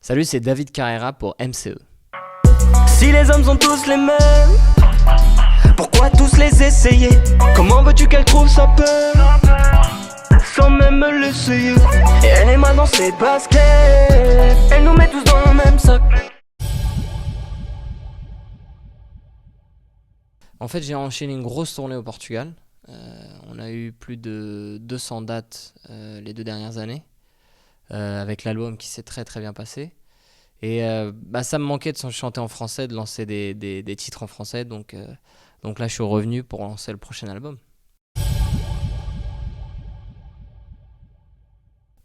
Salut, c'est David Carrera pour MCE. Si les hommes sont tous les mêmes, pourquoi tous les essayer? Comment veux-tu qu'elle trouve sa paix sans même me l'essayer? Et elle est mal dans ses baskets, elle nous met tous dans le même sac. En fait, j'ai enchaîné une grosse tournée au Portugal. On a eu plus de 200 dates les 2 dernières années, avec l'album qui s'est très très bien passé. Et ça me manquait de chanter en français, de lancer des titres en français. Donc là, je suis revenu pour lancer le prochain album.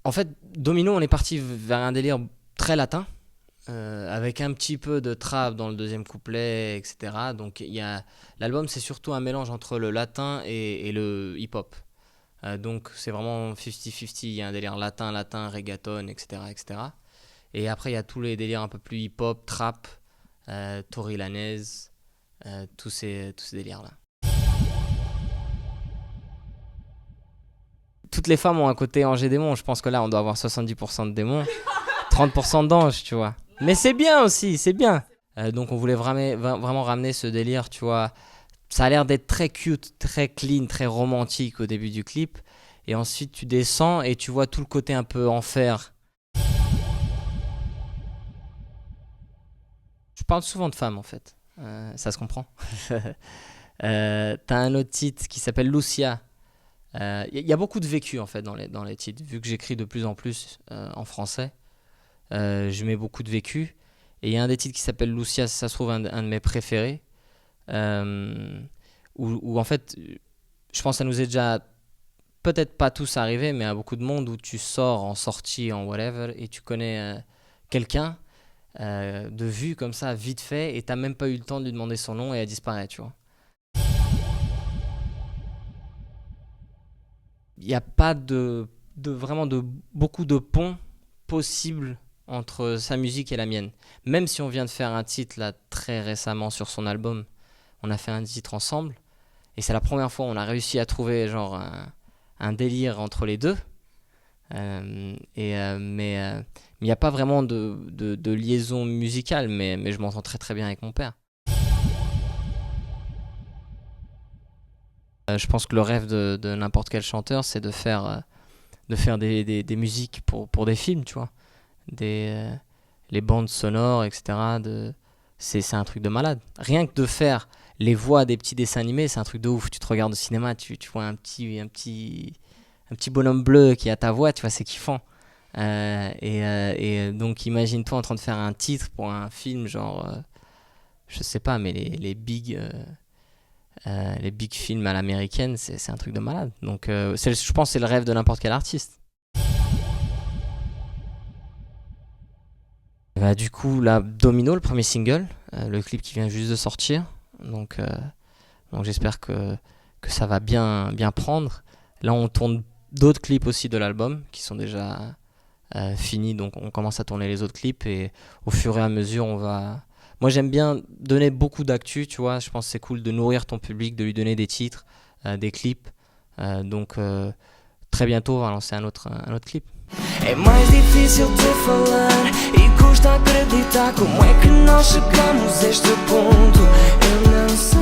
En fait, Domino, on est parti vers un délire très latin, avec un petit peu de trap dans le deuxième couplet, etc. Donc l'album, c'est surtout un mélange entre le latin et le hip-hop. Donc c'est vraiment 50-50, il y a un délire latin, reggaeton, etc., etc. Et après, il y a tous les délires un peu plus hip-hop, trap, Tory Lanez, tous ces délires-là. Toutes les femmes ont un côté ange et démon. Je pense que là, on doit avoir 70% de démons, 30% d'anges, tu vois. Mais c'est bien aussi, c'est bien. Donc on voulait vraiment ramener ce délire, tu vois. Ça a l'air d'être très cute, très clean, très romantique au début du clip. Et ensuite, tu descends et tu vois tout le côté un peu enfer. Je parle souvent de femmes, en fait. Ça se comprend. T'as un autre titre qui s'appelle Lucia. Y a beaucoup de vécu, en fait, dans les titres. Vu que j'écris de plus en plus en français, je mets beaucoup de vécu. Et il y a un des titres qui s'appelle Lucia, ça se trouve un de mes préférés. Où en fait, je pense que ça nous est déjà peut-être pas tous arrivé, mais à beaucoup de monde, où tu sors en sortie, en whatever, et tu connais quelqu'un de vue comme ça, vite fait, et t'as même pas eu le temps de lui demander son nom et elle disparaît, tu vois. Il n'y a pas vraiment beaucoup de ponts possibles entre sa musique et la mienne. Même si on vient de faire un titre là très récemment sur son album, on a fait un titre ensemble, et c'est la première fois où on a réussi à trouver genre un délire entre les deux. Mais il n'y a pas vraiment de liaison musicale, mais je m'entends très très bien avec mon père. Je pense que le rêve de n'importe quel chanteur, c'est de faire des musiques pour des films, tu vois. Les bandes sonores, etc. C'est un truc de malade. Rien que de faire les voix des petits dessins animés, c'est un truc de ouf. Tu te regardes au cinéma, tu vois un petit bonhomme bleu qui a ta voix, tu vois, c'est kiffant. Et donc imagine-toi en train de faire un titre pour un film, genre, je sais pas, mais les big films à l'américaine, c'est un truc de malade. Donc je pense que c'est le rêve de n'importe quel artiste. Du coup, là, Domino, le premier single, le clip qui vient juste de sortir. Donc j'espère que ça va bien prendre. Là, on tourne d'autres clips aussi de l'album qui sont déjà finis. Donc on commence à tourner les autres clips, et au fur et à mesure, on va... Moi, j'aime bien donner beaucoup d'actu, tu vois. Je pense que c'est cool de nourrir ton public, de lui donner des titres, des clips. Donc très bientôt, on va lancer un autre clip. É mais difícil de falar e custa acreditar como é que nós chegamos a este ponto. Eu não sei.